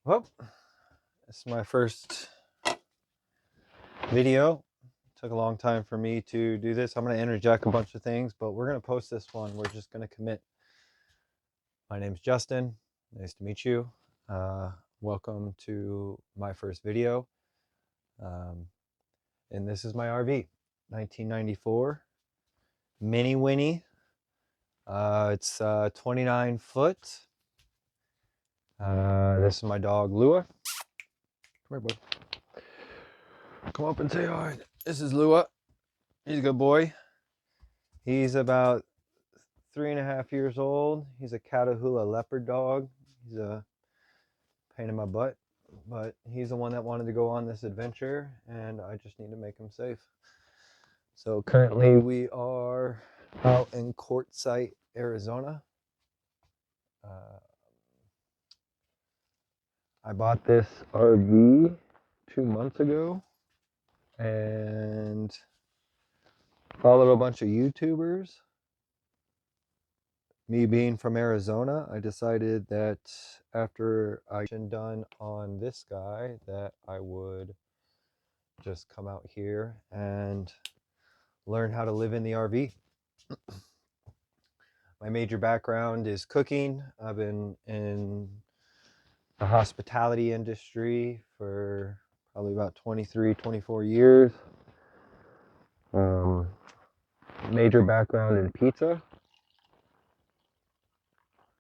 Well, this is my first video. It took a long time for me to do this. I'm going to interject a bunch of things, but we're going to post this one. We're just going to commit. My name's Justin. Nice to meet you. Welcome to my first video. And this is my RV, 1994 Mini Winnie. It's 29 foot. This is my dog, Lua. Come here, bud. Come up and say hi. This is Lua. He's a good boy. He's about 3.5 years old. He's a Catahoula leopard dog. He's a pain in my butt, but he's the one that wanted to go on this adventure, and I just need to make him safe. So currently we are out in Quartzsite, Arizona. I bought this RV 2 months ago and followed a bunch of YouTubers. Me being from Arizona, I decided that after I done on this guy that I would just come out here and learn how to live in the RV. My major background is cooking. I've been in the hospitality industry for probably about 23, 24 years. Major background in pizza.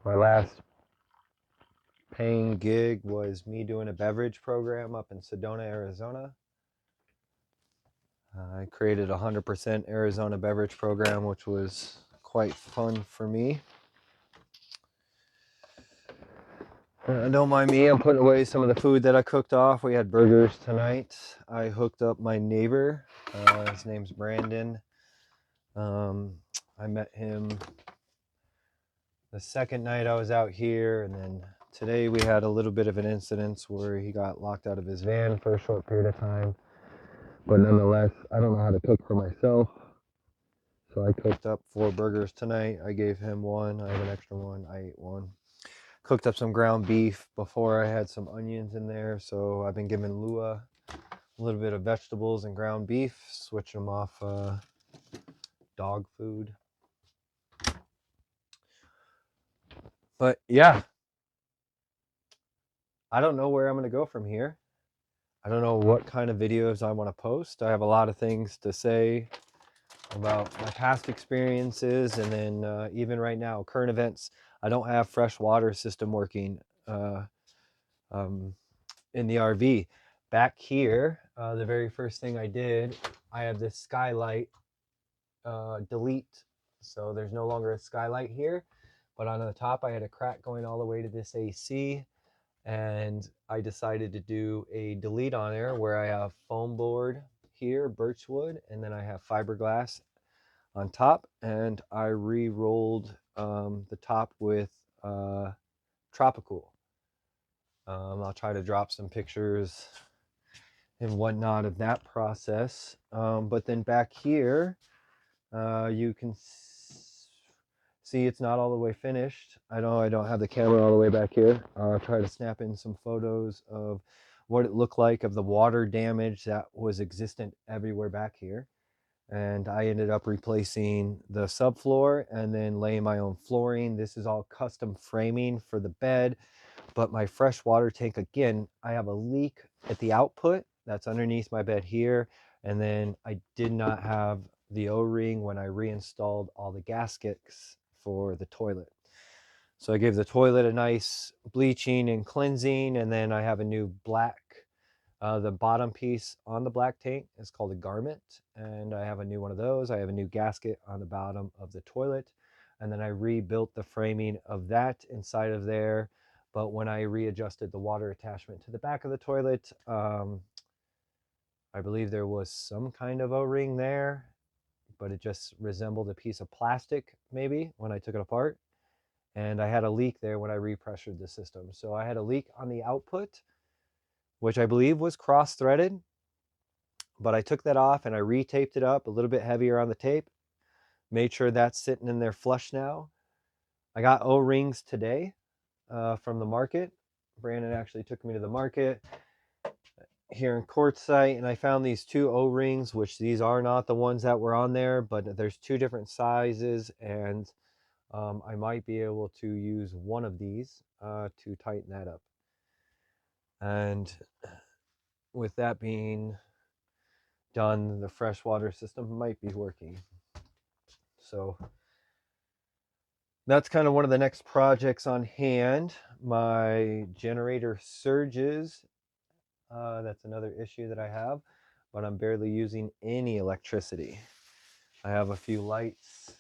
My last paying gig was me doing a beverage program up in Sedona, Arizona. I created a 100% Arizona beverage program, which was quite fun for me. Don't mind me, I'm putting away some of the food that I cooked off. We had burgers tonight. I hooked up my neighbor. His name's Brandon. I met him the second night I was out here, and then today we had a little bit of an incident where he got locked out of his van for a short period of time. But nonetheless, I don't know how to cook for myself. So I cooked up 4 burgers tonight. I gave him one. I have an extra one. I ate one. Cooked up some ground beef before. I had some onions in there. So I've been giving Lua a little bit of vegetables and ground beef, switching them off dog food. But yeah, I don't know where I'm going to go from here. I don't know what kind of videos I want to post. I have a lot of things to say about my past experiences, and then even right now, current events. I don't have fresh water system working in the RV. Back here, the very first thing I did, I have this skylight delete. So there's no longer a skylight here, but on the top I had a crack going all the way to this AC, and I decided to do a delete on there where I have foam board here, birchwood, and then I have fiberglass on top, and I re-rolled the top with Tropical. I'll try to drop some pictures and whatnot of that process. But then back here, you can see it's not all the way finished. I know I don't have the camera all the way back here. I'll try to snap in some photos of what it looked like of the water damage that was existent everywhere back here. And I ended up replacing the subfloor and then laying my own flooring. This is all custom framing for the bed. But my fresh water tank, again, I have a leak at the output that's underneath my bed here. And then I did not have the O-ring when I reinstalled all the gaskets for the toilet. So I gave the toilet a nice bleaching and cleansing, and then I have a new black, the bottom piece on the black tank is called a garment, and I have a new one of those. I have a new gasket on the bottom of the toilet, and then I rebuilt the framing of that inside of there. But when I readjusted the water attachment to the back of the toilet, I believe there was some kind of O-ring there, but it just resembled a piece of plastic maybe when I took it apart. And I had a leak there when I repressured the system. So I had a leak on the output, which I believe was cross-threaded, but I took that off and I retaped it up a little bit heavier on the tape, made sure that's sitting in there flush now. I got O-rings today from the market Brandon actually took me to the market here in Quartzsite, and I found these two O-rings, which these are not the ones that were on there, but there's two different sizes, and I might be able to use one of these to tighten that up. And with that being done, the freshwater system might be working. So that's kind of one of the next projects on hand. My generator surges. That's another issue that I have, but I'm barely using any electricity. I have a few lights,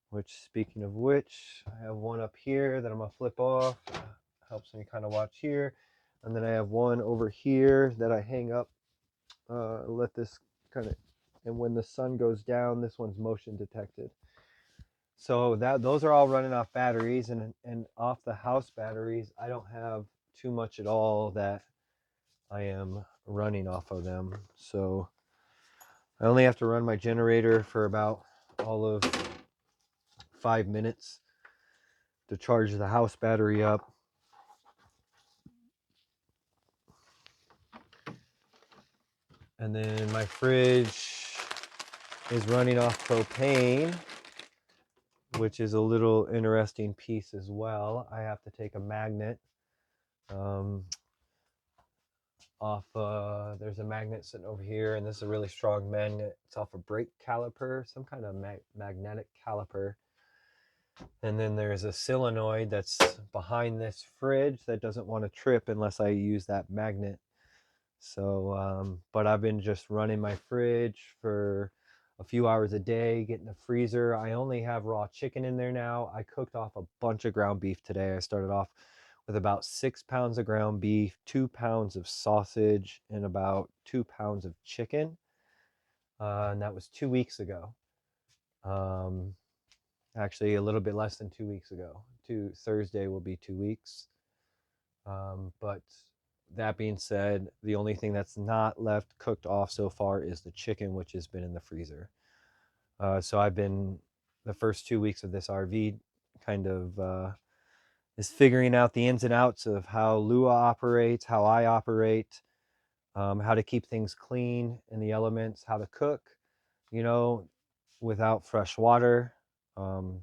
which, speaking of which, I have one up here that I'm gonna flip off. Helps me kind of watch here. And then I have one over here that I hang up, let this kind of, and when the sun goes down, this one's motion detected. So those are all running off batteries, and off the house batteries, I don't have too much at all that I am running off of them. So I only have to run my generator for about all of 5 minutes to charge the house battery up. And then my fridge is running off propane, which is a little interesting piece as well. I have to take a magnet off, there's a magnet sitting over here, and this is a really strong magnet. It's off a brake caliper, some kind of magnetic caliper. And then there's a solenoid that's behind this fridge that doesn't want to trip unless I use that magnet. So, but I've been just running my fridge for a few hours a day, getting the freezer. I only have raw chicken in there now. I cooked off a bunch of ground beef today. I started off with about 6 pounds of ground beef, 2 pounds of sausage, and about 2 pounds of chicken. And that was 2 weeks ago. Actually, a little bit less than 2 weeks ago. Thursday will be 2 weeks. But that being said, the only thing that's not left cooked off so far is the chicken, which has been in the freezer. So I've been, the first 2 weeks of this RV kind of is figuring out the ins and outs of how Lua operates, how I operate, how to keep things clean in the elements, how to cook, without fresh water. And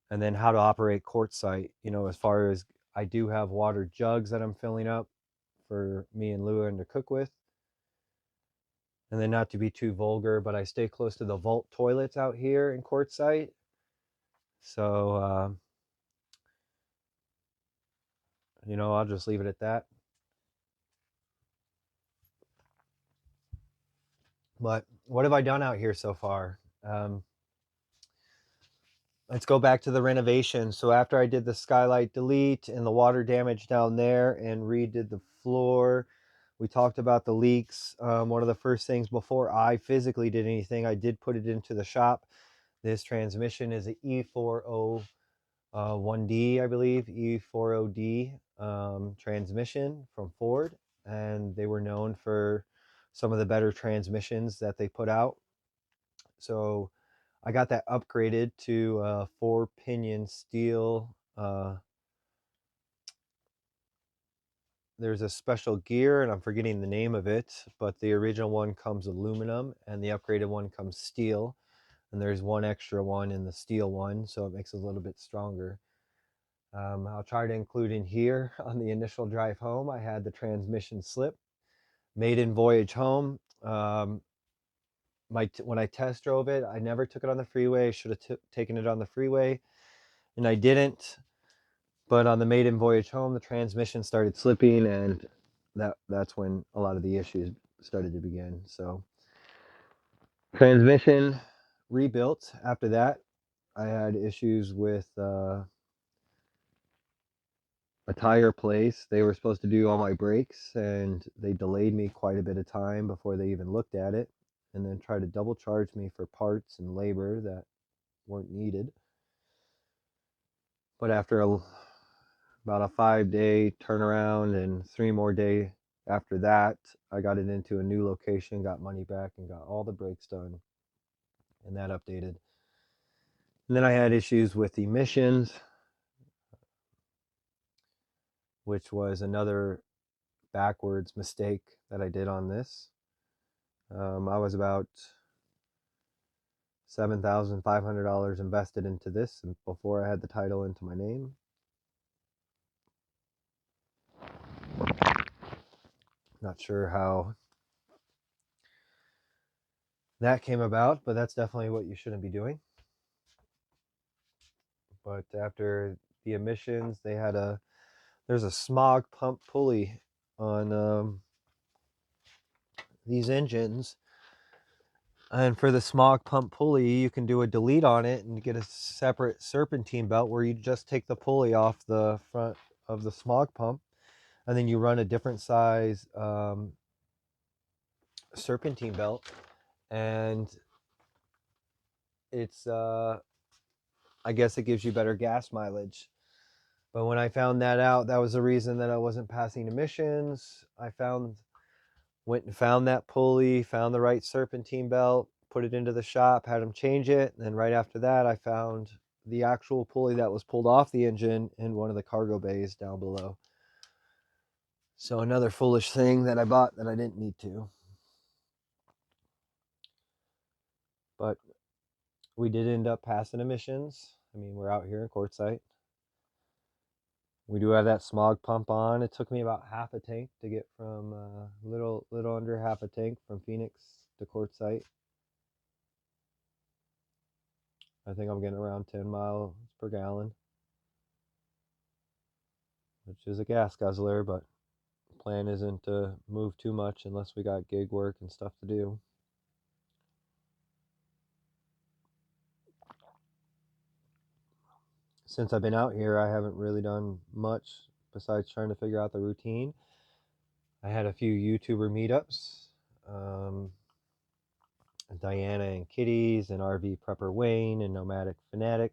then how to operate Quartzsite, as far as I do have water jugs that I'm filling up for me and Lua and to cook with. And then, not to be too vulgar, but I stay close to the vault toilets out here in Quartzsite. So, I'll just leave it at that. But what have I done out here so far? Let's go back to the renovation. So after I did the skylight delete and the water damage down there and redid the floor, we talked about the leaks. One of the first things before I physically did anything, I did put it into the shop. This transmission is an E401D, I believe, E40D transmission from Ford. And they were known for some of the better transmissions that they put out. So I got that upgraded to 4-pinion steel. There's a special gear, and I'm forgetting the name of it, but the original one comes aluminum, and the upgraded one comes steel. And there's one extra one in the steel one, so it makes it a little bit stronger. I'll try to include in here on the initial drive home, I had the transmission slip. Maiden voyage home. When I test drove it, I never took it on the freeway. Should have taken it on the freeway, and I didn't. But on the maiden voyage home, the transmission started slipping, and that's when a lot of the issues started to begin. So transmission rebuilt. After that, I had issues with a tire place. They were supposed to do all my brakes, and they delayed me quite a bit of time before they even looked at it, and then tried to double charge me for parts and labor that weren't needed. But after about a 5-day turnaround and 3 more days after that, I got it into a new location, got money back, and got all the brakes done, and that updated. And then I had issues with emissions. which was another backwards mistake that I did on this. I was about $7,500 invested into this before I had the title into my name. Not sure how that came about, but that's definitely what you shouldn't be doing. But after the emissions, there's a smog pump pulley on these engines. And for the smog pump pulley, you can do a delete on it and get a separate serpentine belt where you just take the pulley off the front of the smog pump, and then you run a different size serpentine belt, and it's I guess it gives you better gas mileage. But when I found that out, that was the reason that I wasn't passing emissions. Went and found that pulley, found the right serpentine belt, put it into the shop, had them change it, and then right after that I found the actual pulley that was pulled off the engine in one of the cargo bays down below. So another foolish thing that I bought that I didn't need to. But we did end up passing emissions. I mean, we're out here in Quartzsite. We do have that smog pump on. It took me about half a tank to get from little under half a tank from Phoenix to Quartzsite. I think I'm getting around 10 miles per gallon, which is a gas guzzler, but the plan isn't to move too much unless we got gig work and stuff to do. Since I've been out here, I haven't really done much besides trying to figure out the routine. I had a few YouTuber meetups. Diana and Kitties and RV Prepper Wayne and Nomadic Fanatic.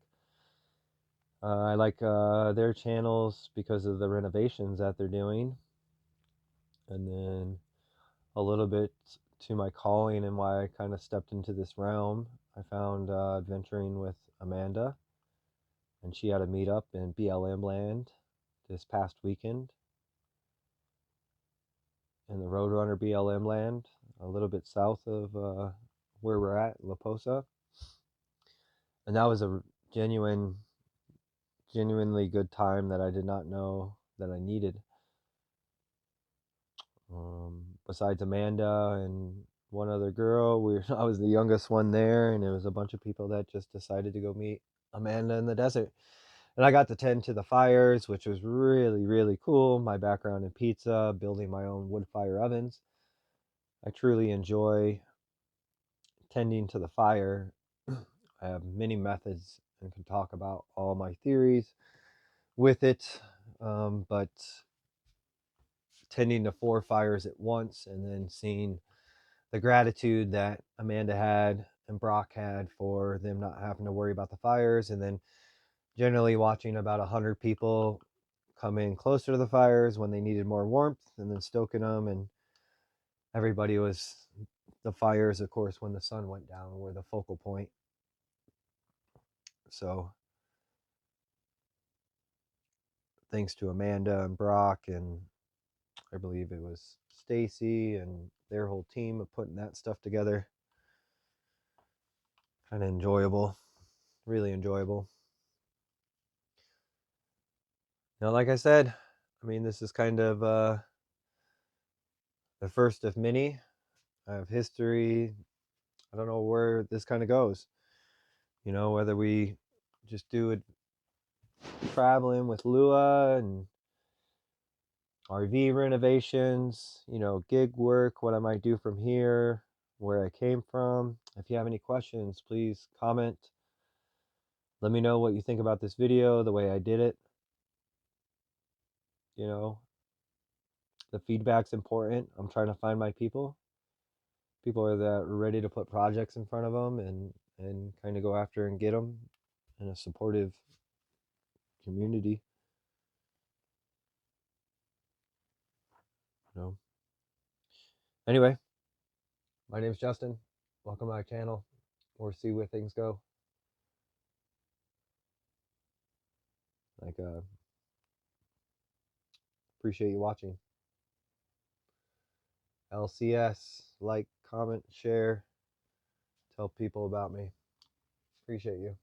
I like their channels because of the renovations that they're doing. And then a little bit to my calling and why I kind of stepped into this realm, I found adventuring with Amanda. And she had a meetup in BLM land this past weekend in the Roadrunner BLM land, a little bit south of where we're at, La Posa. And that was a genuinely good time that I did not know that I needed. Besides Amanda and one other girl, I was the youngest one there, and it was a bunch of people that just decided to go meet Amanda in the desert. And I got to tend to the fires, which was really, really cool. My background in pizza, building my own wood fire ovens. I truly enjoy tending to the fire. I have many methods and can talk about all my theories with it, but tending to 4 fires at once and then seeing the gratitude that Amanda had and Brock had for them not having to worry about the fires, and then generally watching about 100 people come in closer to the fires when they needed more warmth and then stoking them, and everybody was, the fires of course when the sun went down were the focal point. So thanks to Amanda and Brock, and I believe it was Stacy and their whole team of putting that stuff together. Kind of enjoyable, really enjoyable. Now, like I said, I mean, this is kind of the first of many. I have history. I don't know where this kind of goes. You know, whether we just do it traveling with Lua and RV renovations, you know, gig work, what I might do from here, where I came from. If you have any questions, please comment. Let me know what you think about this video, the way I did it. You know, the feedback's important. I'm trying to find my people. People are that are ready to put projects in front of them and kind of go after and get them in a supportive community. You know. Anyway, my name's Justin. Welcome to my channel. We'll see where things go. Like Appreciate you watching. LCS, like, comment, share, tell people about me. Appreciate you.